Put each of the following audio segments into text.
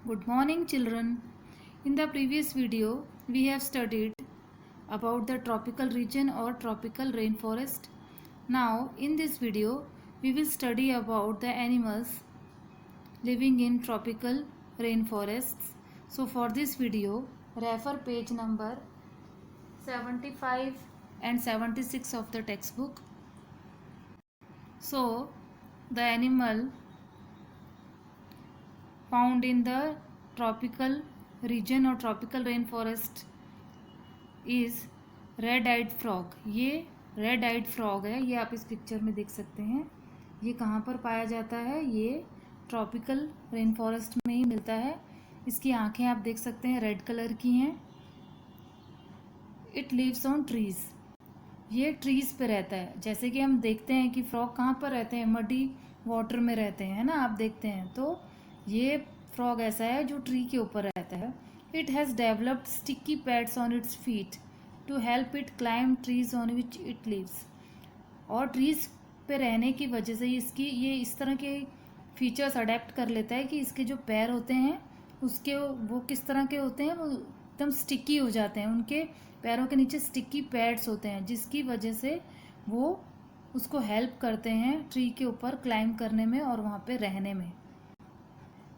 Good morning, children. In the previous video, we have studied about the tropical region or tropical rainforest. Now, in this video, we will study about the animals living in tropical rainforests. So, for this video, refer page number 75 and 76 of the textbook. So, the animal found in the tropical region और tropical rainforest is red-eyed frog. ये red-eyed frog है, ये आप इस picture में देख सकते हैं. ये कहाँ पर पाया जाता है? ये ट्रॉपिकल रेन फॉरेस्ट में ही मिलता है. इसकी आंखें आप देख सकते हैं रेड कलर की हैं. It lives on trees. ये ट्रीज पे रहता है. जैसे कि हम देखते हैं कि फ्रॉग कहाँ पर रहते हैं? मडी वाटर में रहते हैं, है ना. आप देखते हैं तो ये फ्रॉग ऐसा है जो ट्री के ऊपर रहता है. It has developed sticky pads on its feet to help it climb trees on which it lives. और ट्रीज पे रहने की वजह से इसकी ये इस तरह के फीचर्स अडेप्ट कर लेता है कि इसके जो पैर होते हैं उसके वो किस तरह के होते हैं? वो एकदम स्टिकी हो जाते हैं. उनके पैरों के नीचे स्टिकी पैड्स होते हैं जिसकी वजह से वो उसको हेल्प करते हैं ट्री के ऊपर क्लाइंब करने में और वहाँ पे रहने में.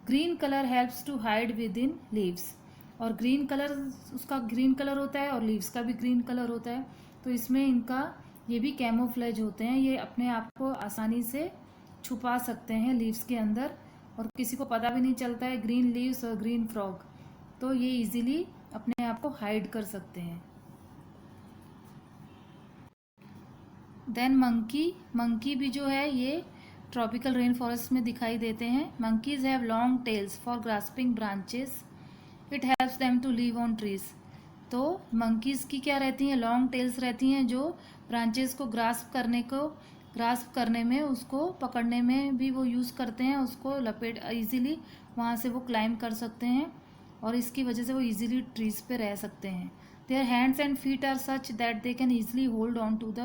Green colour helps to hide within leaves. और ग्रीन कलर उसका ग्रीन कलर होता है और लीव्स का भी ग्रीन कलर होता है. तो इसमें इनका ये भी कैमोफ्लेज होते हैं. ये अपने आप को आसानी से छुपा सकते हैं लीव्स के अंदर और किसी को पता भी नहीं चलता है ग्रीन लीव्स और ग्रीन फ्रॉग. तो ये इजीली अपने आप को हाइड कर सकते हैं. देन मंकी भी जो है ये ट्रॉपिकल रेन फॉरेस्ट में दिखाई देते हैं. Monkeys have long tails for grasping branches. It helps them to live on trees. तो मंकीज की क्या रहती हैं? लॉन्ग टेल्स रहती हैं जो ब्रांचेस को ग्रास्प करने में उसको पकड़ने में भी वो यूज़ करते हैं. उसको लपेट इजीली वहाँ से वो क्लाइंब कर सकते हैं और इसकी वजह से वो इजीली ट्रीज पे रह सकते हैं. Their hands and feet are such that they can easily hold on to the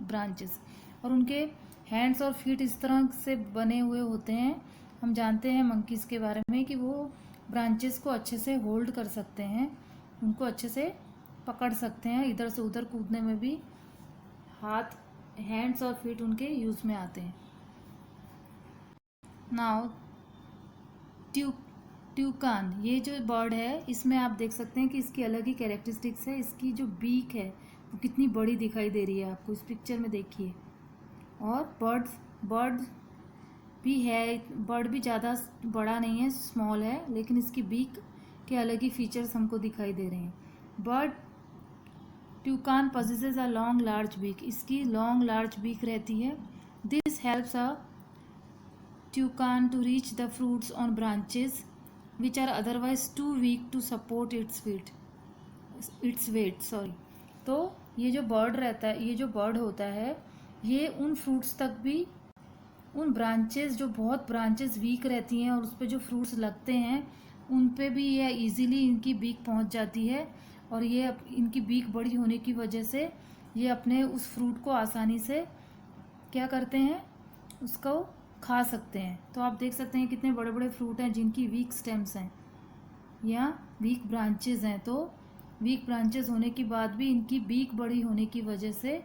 branches. और उनके हैंड्स और फीट इस तरह से बने हुए होते हैं. हम जानते हैं मंकीज़ के बारे में कि वो ब्रांचेस को अच्छे से होल्ड कर सकते हैं, उनको अच्छे से पकड़ सकते हैं. इधर से उधर कूदने में भी हैंड्स और फीट उनके यूज़ में आते हैं. नाउ ट्यूकान, ये जो बर्ड है इसमें आप देख सकते हैं कि इसकी अलग ही कैरेक्टरिस्टिक्स है. इसकी जो बीक है वो कितनी बड़ी दिखाई दे रही है आपको इस पिक्चर में, देखिए. और बर्ड भी ज़्यादा बड़ा नहीं है, स्मॉल है, लेकिन इसकी बीक के अलग ही फीचर्स हमको दिखाई दे रहे हैं. Bird toucan possesses a long large beak. इसकी लॉन्ग लार्ज बीक रहती है. This helps a toucan to reach the fruits on branches which are otherwise too weak to support its weight. तो ये जो बर्ड रहता है, ये जो बर्ड होता है, ये उन फ्रूट्स तक भी, उन ब्रांचेस जो बहुत ब्रांचेस वीक रहती हैं और उस पर जो फ्रूट्स लगते हैं उन पे भी ये इजीली इनकी बीक पहुंच जाती है. और ये इनकी बीक बड़ी होने की वजह से ये अपने उस फ्रूट को आसानी से क्या करते हैं? उसको खा सकते हैं. तो आप देख सकते हैं कितने बड़े बड़े फ्रूट हैं जिनकी वीक स्टेम्स हैं या वीक ब्रांचेस हैं. तो वीक ब्रांचेस होने के बाद भी इनकी बीक बड़ी होने की वजह से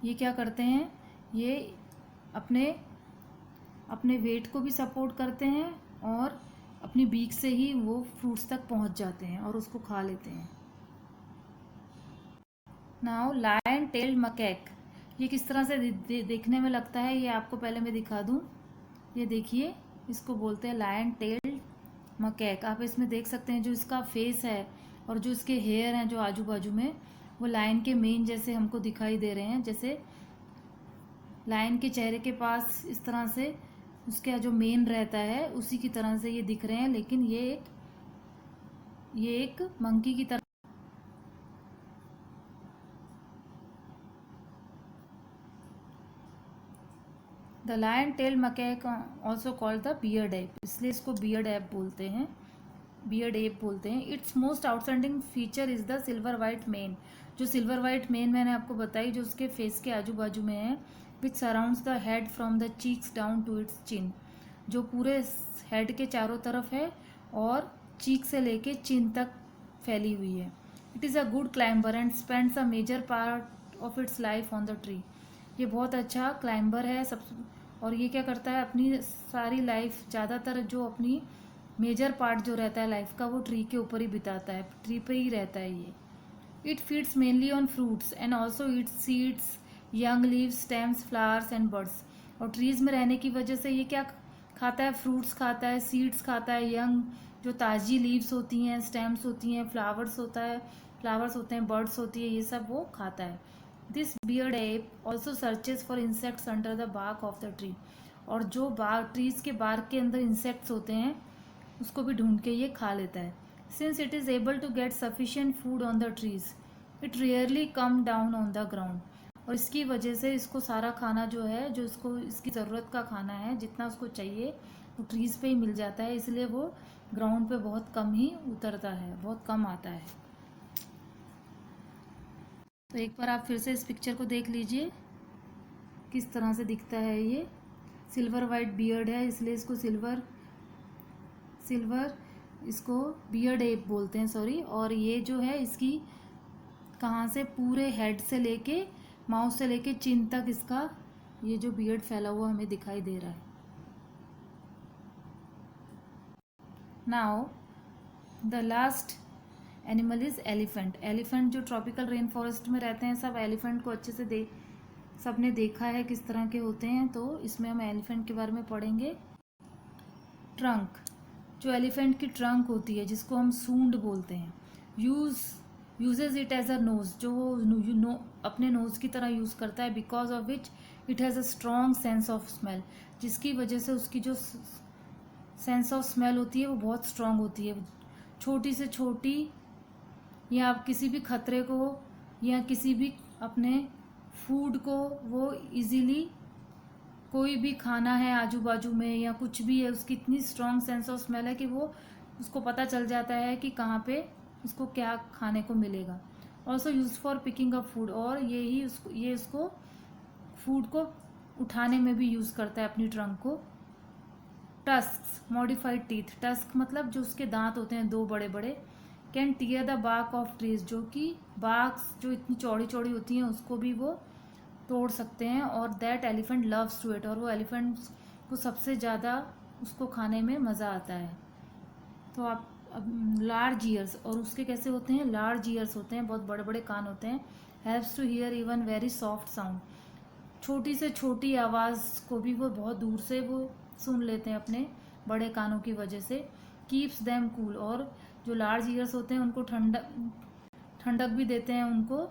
ये क्या करते हैं? ये अपने वेट को भी सपोर्ट करते हैं और अपनी बीक से ही वो फ्रूट्स तक पहुंच जाते हैं और उसको खा लेते हैं. नाउ लायन टेल्ड मकैक, ये किस तरह से देखने में लगता है ये आपको पहले मैं दिखा दूं. ये देखिए, इसको बोलते हैं लायन टेल्ड मकैक. आप इसमें देख सकते हैं जो इसका फेस है और जो इसके हेयर हैं जो आजू बाजू में, वो लायन के मेन जैसे हमको दिखाई दे रहे हैं. जैसे लायन के चेहरे के पास इस तरह से उसका जो मेन रहता है उसी की तरह से ये दिख रहे हैं, लेकिन ये एक मंकी की तरह. The lion tail macaque also called the beard ape, इसलिए इसको बियर्ड एप बोलते हैं. Its most outstanding feature is the silver white mane. जो सिल्वर वाइट मेन मैंने आपको बताई जो उसके फेस के आजू बाजू में है, which surrounds the head from the cheeks down to its chin. जो पूरे हेड के चारों तरफ है और चीक से लेके चिन तक फैली हुई है। It is a good climber and spends a major part of its life on the tree. ये बहुत अच्छा क्लाइंबर है सब, और ये क्या करता है अपनी सारी लाइफ, ज़्यादातर जो अपनी मेजर पार्ट जो रहता है लाइफ का वो ट्री के ऊपर ही बिताता है, ट्री पे ही रहता है ये। It feeds mainly on fruits and also Yeats seeds, young leaves, stems, flowers and birds. और ट्रीज में रहने की वजह से ये क्या खाता है, फ्रूट्स खाता है, सीड्स खाता है, यंग जो ताज़ी लीव्स होती हैं, स्टेम्स होती हैं, फ्लावर्स होते हैं, बर्ड्स होती है, ये सब वो खाता है। This beard ape also searches for insects under the bark of the tree. और जो ट्रीज के बार्क के अंदर इंसेक्ट्स होते हैं उसको भी ढूंढ के ये खा लेता है। Since it is able to get sufficient food on the trees, it rarely come down on the ground. और इसकी वजह से इसको सारा खाना जो है, जो इसको इसकी ज़रूरत का खाना है, जितना उसको चाहिए वो ट्रीज़ पे ही मिल जाता है, इसलिए वो ग्राउंड पे बहुत कम ही उतरता है, बहुत कम आता है। तो एक बार आप फिर से इस पिक्चर को देख लीजिए किस तरह से दिखता है। ये सिल्वर वाइट बियर्ड है, इसलिए इसको सिल्वर इसको बियर्ड एप बोलते हैं, सॉरी। और ये जो है इसकी कहाँ से पूरे हेड से लेके माउथ से लेके चिन तक इसका ये जो बियर्ड फैला हुआ हमें दिखाई दे रहा है। Now the last animal is elephant. Elephant जो ट्रॉपिकल रेन फॉरेस्ट में रहते हैं, सब एलिफेंट को अच्छे से सबने देखा है किस तरह के होते हैं, तो इसमें हम एलिफेंट के बारे में पढ़ेंगे। ट्रंक, जो एलिफेंट की ट्रंक होती है जिसको हम सूंड बोलते हैं, uses it as a nose, जो वो अपने नोज की तरह यूज़ करता है, because of which it has a strong sense of smell, जिसकी वजह से उसकी जो सेंस ऑफ स्मेल होती है वो बहुत स्ट्रॉन्ग होती है। छोटी से छोटी या आप किसी भी खतरे को या किसी भी अपने फूड को वो इजीली, कोई भी खाना है आजू बाजू में या कुछ भी है, उसकी इतनी स्ट्रॉन्ग सेंस ऑफ स्मेल है कि वो उसको पता चल जाता है कि कहाँ पे उसको क्या खाने को मिलेगा। Also use for picking up food, और ये उसको फूड को उठाने में भी यूज़ करता है अपनी ट्रंक को। टस्क, मॉडिफाइड टीथ, टस्क मतलब जो उसके दांत होते हैं दो बड़े बड़े, can tear the bark of trees, जो कि बार्क्स जो इतनी चौड़ी चौड़ी होती हैं उसको भी वो तोड़ सकते हैं। और that elephant loves to eat, और वो एलिफेंट को सबसे ज़्यादा उसको खाने में मज़ा आता है। तो आप लार्ज ईयर्स, और उसके कैसे होते हैं, लार्ज ईयर्स होते हैं, बहुत बड़े बड़े कान होते हैं। Helps to hear even very soft sound, छोटी से छोटी आवाज़ को भी वो बहुत दूर से वो सुन लेते हैं अपने बड़े कानों की वजह से। कीप्स देम कूल, और जो लार्ज ईयर्स होते हैं उनको ठंडक भी देते हैं उनको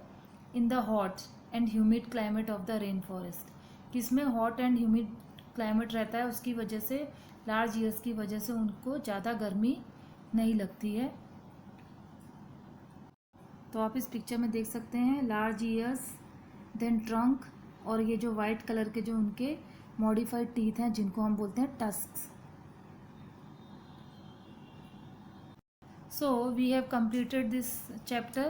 in the hot and humid climate of the rain forest. किसमें हॉट एंड ह्यूमिड क्लाइमेट रहता है, उसकी वजह से, लार्ज ईयर्स की वजह से उनको ज़्यादा गर्मी नहीं लगती है। तो आप इस पिक्चर में देख सकते हैं लार्ज ईयर्स, देन ट्रंक, और ये जो वाइट कलर के जो उनके मॉडिफाइड टीथ हैं जिनको हम बोलते हैं tusks. So we have completed this chapter.